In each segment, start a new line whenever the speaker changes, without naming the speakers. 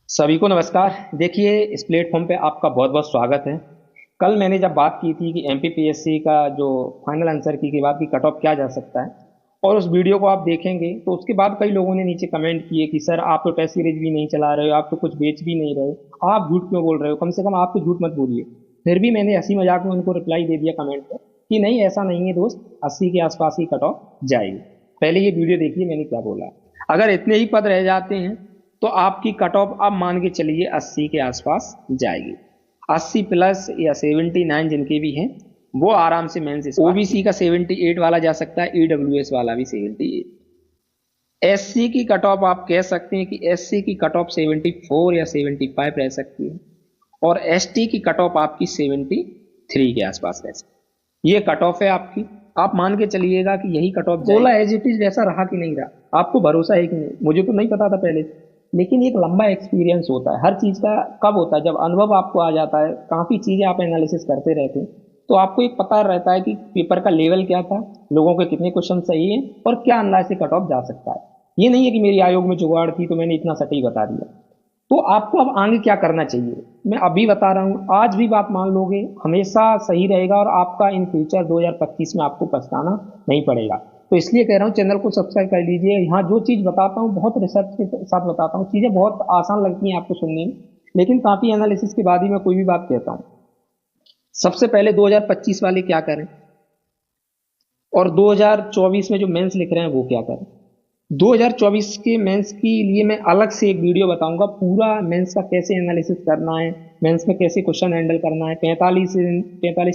सभी को नमस्कार। देखिए, इस प्लेटफॉर्म पे आपका बहुत बहुत स्वागत है। कल मैंने जब बात की थी कि एमपीपीएससी का जो फाइनल आंसर की बाद की कट ऑफ क्या जा सकता है, और उस वीडियो को आप देखेंगे तो उसके बाद कई लोगों ने नीचे कमेंट किए कि सर आप तो टेस्ट सीरीज भी नहीं चला रहे हो, आप तो कुछ बेच भी नहीं रहे हो, आप झूठ क्यों बोल रहे हो, कम से कम आप तो झूठ मत बोलिए। फिर भी मैंने हंसी मजाक में उनको रिप्लाई दे दिया कमेंट पर कि नहीं, ऐसा नहीं है दोस्त, 80 के आसपास ही कट ऑफ जाएगी। पहले ये वीडियो देखिए मैंने क्या बोला। अगर इतने ही पद रह जाते हैं तो आपकी कट ऑफ आप मान के चलिए 80 के आसपास जाएगी। 80 प्लस या 79 जिनके भी हैं वो आराम से मेंस। ओबीसी का 78 वाला जा सकता है, ईडब्ल्यूएस वाला भी 78। एससी की कट ऑफ आप कह सकते हैं कि एससी की कट ऑफ 74 या 75 रह सकती है, और एसटी की कट ऑफ आपकी 73 के आसपास रह सकती है। ये कट ऑफ है आपकी। आप मान के चलिएगा कि यही कट ऑफ बोला एज इट इज वैसा रहा कि नहीं रहा, आपको भरोसा है कि नहीं? मुझे तो नहीं पता था पहले, लेकिन एक लंबा एक्सपीरियंस होता है हर चीज का। कब होता है? जब अनुभव आपको आ जाता है, काफी चीजें आप एनालिसिस करते रहते हैं, तो आपको एक पता रहता है कि पेपर का लेवल क्या था, लोगों के कितने क्वेश्चन सही हैं, और क्या अंदाज से कट ऑफ जा सकता है। ये नहीं है कि मेरी आयोग में जुगाड़ थी तो मैंने इतना सटीक बता दिया। तो आपको अब आगे क्या करना चाहिए, मैं अभी बता रहा हूं। आज भी बात मान लोगे हमेशा सही रहेगा, और आपका इन फ्यूचर 2025 में आपको पछताना नहीं पड़ेगा। तो इसलिए कह रहा हूं, चैनल को सब्सक्राइब कर लीजिए। यहाँ जो चीज बताता हूँ बहुत रिसर्च के साथ बताता हूँ, चीजें बहुत आसान लगती हैं आपको सुनने में, लेकिन काफी एनालिसिस के बाद ही मैं कोई भी बात कहता हूँ। सबसे पहले 2025 वाले क्या करें, और 2024 में जो मेंस लिख रहे हैं वो क्या करें। 2024 के मेंस के लिए मैं अलग से एक वीडियो बताऊंगा, पूरा मेंस का कैसे एनालिसिस करना है, मेंस में कैसे क्वेश्चन हैंडल करना है। 45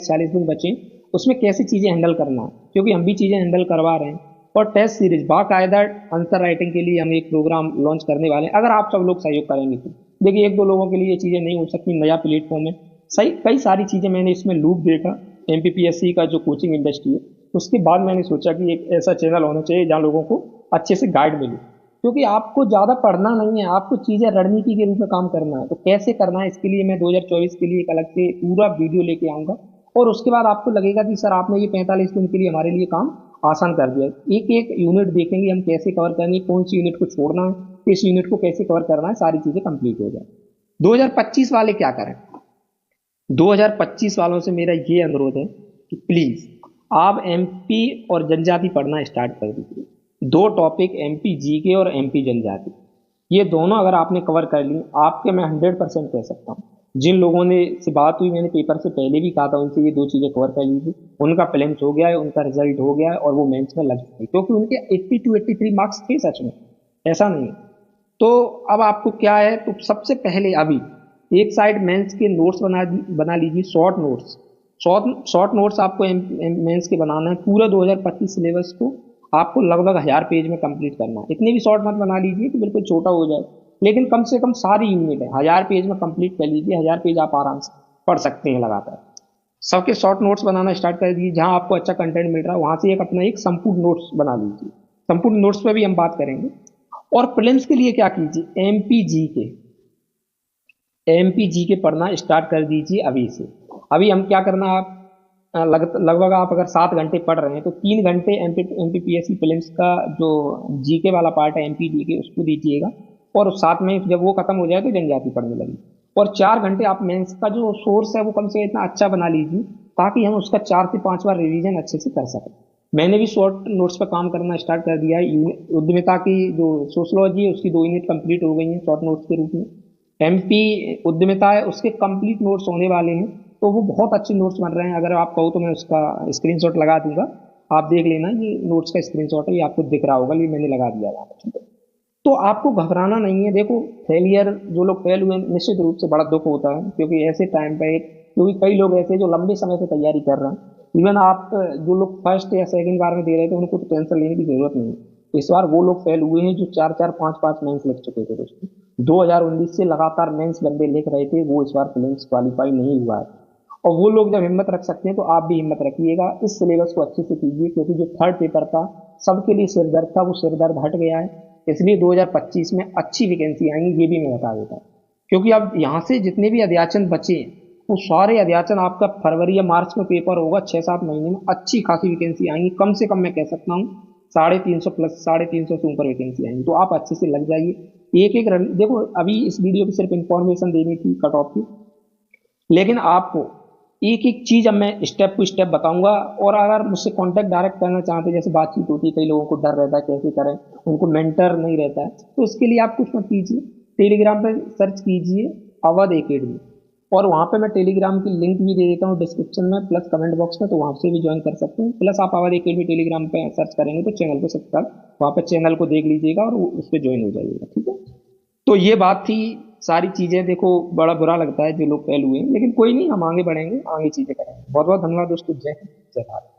40 दिन बचे, उसमें कैसे चीजें हैंडल करना है, क्योंकि हम भी चीजें हैंडल करवा रहे हैं। और टेस्ट सीरीज बाकायदा आंसर राइटिंग के लिए हम एक प्रोग्राम लॉन्च करने वाले हैं, अगर आप सब लोग सहयोग करेंगे तो। देखिए, एक दो लोगों के लिए ये चीजें नहीं हो सकती, नया प्लेटफॉर्म है। सही कई सारी चीजें मैंने इसमें लूप देखा, एमपीपीएससी का जो कोचिंग इंडस्ट्री है, उसके बाद मैंने सोचा कि एक ऐसा चैनल होना चाहिए जहाँ लोगों को अच्छे से गाइड मिले। क्योंकि आपको ज्यादा पढ़ना नहीं है, आपको चीजें रणनीति के रूप में काम करना है। तो कैसे करना है, इसके लिए मैं 2024 के लिए एक अलग से पूरा वीडियो लेके आऊंगा, और उसके बाद आपको लगेगा कि सर आपने ये 45 दिन के लिए हमारे लिए काम आसान कर दिया। एक एक यूनिट देखेंगे हम कैसे कवर करेंगे, कौन सी यूनिट को छोड़ना है, किस यूनिट को कैसे कवर करना है, सारी चीजें कंप्लीट हो जाए। 2025 वाले क्या करें? 2025 वालों से मेरा ये अनुरोध है कि प्लीज आप एमपी और जनजाति पढ़ना स्टार्ट कर दीजिए। दो टॉपिक, एमपी जीके और एमपी जनजाति, ये दोनों अगर आपने कवर कर ली, आपके मैं 100% कह सकता हूँ। जिन लोगों ने से बात हुई, मैंने पेपर से पहले भी कहा था उनसे, ये दो चीजें कवर कर लीजिए, उनका प्लेम्स हो गया है, उनका रिजल्ट हो गया है, और वो मेंस में लग चुके, क्योंकि उनके 82 83 मार्क्स थे सच में, ऐसा नहीं है। तो अब आपको क्या है, तो सबसे पहले अभी एक साइड मेंस के नोट्स बना लीजिए, शॉर्ट नोट्स। शॉर्ट नोट्स आपको मेंस के बनाना है। पूरा 2025 सिलेबस को आपको लगभग 1000 पेज में कंप्लीट करना है। इतने भी शॉर्ट मत बना लीजिए कि बिल्कुल छोटा हो जाए, लेकिन कम से कम सारी यूनिट है 1000 पेज में कंप्लीट कर लीजिए। 1000 पेज आप आराम से पढ़ सकते हैं लगातार। सबके शॉर्ट नोट्स बनाना स्टार्ट कर दीजिए, जहां आपको अच्छा कंटेंट मिल रहा है वहां से एक अपना एक संपूर्ण नोट्स बना लीजिए। संपूर्ण नोट्स पे भी हम बात करेंगे। और प्रीलिम्स के लिए क्या कीजिए, एमपी जी के पढ़ना स्टार्ट कर दीजिए अभी से। अभी हम क्या करना है, आप लगभग आप अगर 7 घंटे पढ़ रहे हैं तो 3 घंटे एमपीपीएससी प्रीलिम्स का जो जीके वाला पार्ट है, एमपी जीके, उसको दीजिएगा। और उस साथ में जब वो खत्म हो जाए तो जनजाति पढ़ने लगी। और 4 घंटे आप मेंस का जो सोर्स है वो कम से इतना अच्छा बना लीजिए, ताकि हम उसका 4 से 5 बार रिवीजन अच्छे से कर सकें। मैंने भी शॉर्ट नोट्स पर काम करना स्टार्ट कर दिया है। उद्यमिता की जो सोशलॉजी है उसकी 2 यूनिट कंप्लीट हो गई हैं शॉर्ट नोट्स के रूप में। एमपी उद्यमिता है, उसके कंप्लीट नोट्स होने वाले हैं, तो वो बहुत अच्छे नोट्स बन रहे हैं। अगर आप कहो तो मैं उसका स्क्रीनशॉट लगा दूंगा, आप देख लेना। ये नोट्स का स्क्रीनशॉट है, ये आपको दिख रहा होगा, ये मैंने लगा दिया है। तो आपको घबराना नहीं है। देखो, फेलियर, जो लोग फेल हुए निश्चित रूप से बड़ा दुख होता है, क्योंकि ऐसे टाइम पे क्योंकि कई लोग ऐसे जो लंबे समय से तैयारी कर रहे हैं। इवन आप जो लोग फर्स्ट या सेकंड बार में दे रहे थे उनको तो टेंशन लेने की जरूरत नहीं है। इस बार वो लोग फेल हुए हैं जो 4 4 5 5 मेंस लिख चुके थे दोस्तों। 2019 से लगातार मेंस बंदे लिख रहे थे, वो इस बार प्रीलिम्स क्वालिफाई नहीं हुआ है। और वो लोग जब हिम्मत रख सकते हैं तो आप भी हिम्मत रखिएगा। इस सिलेबस को अच्छे से कीजिए, क्योंकि जो थर्ड पेपर था सबके लिए सिरदर्द था, वो सिरदर्द हट गया है। इसलिए 2025 में अच्छी वैकेंसी आएंगी, ये भी मैं बता देता हूँ। क्योंकि अब यहाँ से जितने भी अध्याचन बचे, वो सारे अध्याचन आपका फरवरी या मार्च में पेपर होगा, 6 7 महीने में अच्छी खासी वैकेंसी आएंगी। कम से कम मैं कह सकता हूँ 350 प्लस, 350 से ऊपर वैकेंसी आएंगी। तो आप अच्छे से लग जाइए। एक एक रन देखो, अभी इस वीडियो में सिर्फ इंफॉर्मेशन देनी थी कट ऑफ की, लेकिन आपको एक एक चीज अब मैं स्टेप टू स्टेप बताऊंगा। और अगर मुझसे कांटेक्ट डायरेक्ट करना चाहते हैं, जैसे बातचीत होती है, कई लोगों को डर रहता है कैसे करें, उनको मेंटर नहीं रहता है, तो इसके लिए आप कुछ मत कीजिए, टेलीग्राम पे सर्च कीजिए अवध एकेडमी, और वहाँ पे मैं टेलीग्राम की लिंक भी दे देता हूँ डिस्क्रिप्शन में प्लस कमेंट बॉक्स में, तो वहाँ से भी ज्वाइन कर सकते हैं। प्लस आप अवध एकेडमी टेलीग्राम पे सर्च करेंगे तो चैनल पे सब्सक्राइब, वहाँ पे चैनल को देख लीजिएगा और उस पर ज्वाइन हो जाइएगा, ठीक है। तो ये बात थी। सारी चीजें देखो, बड़ा बुरा लगता है जो लोग फेल हुए हैं, लेकिन कोई नहीं, हम आगे बढ़ेंगे, आगे चीजें करेंगे। बहुत बहुत धन्यवाद दोस्तों, जय हिंद, जय भारत।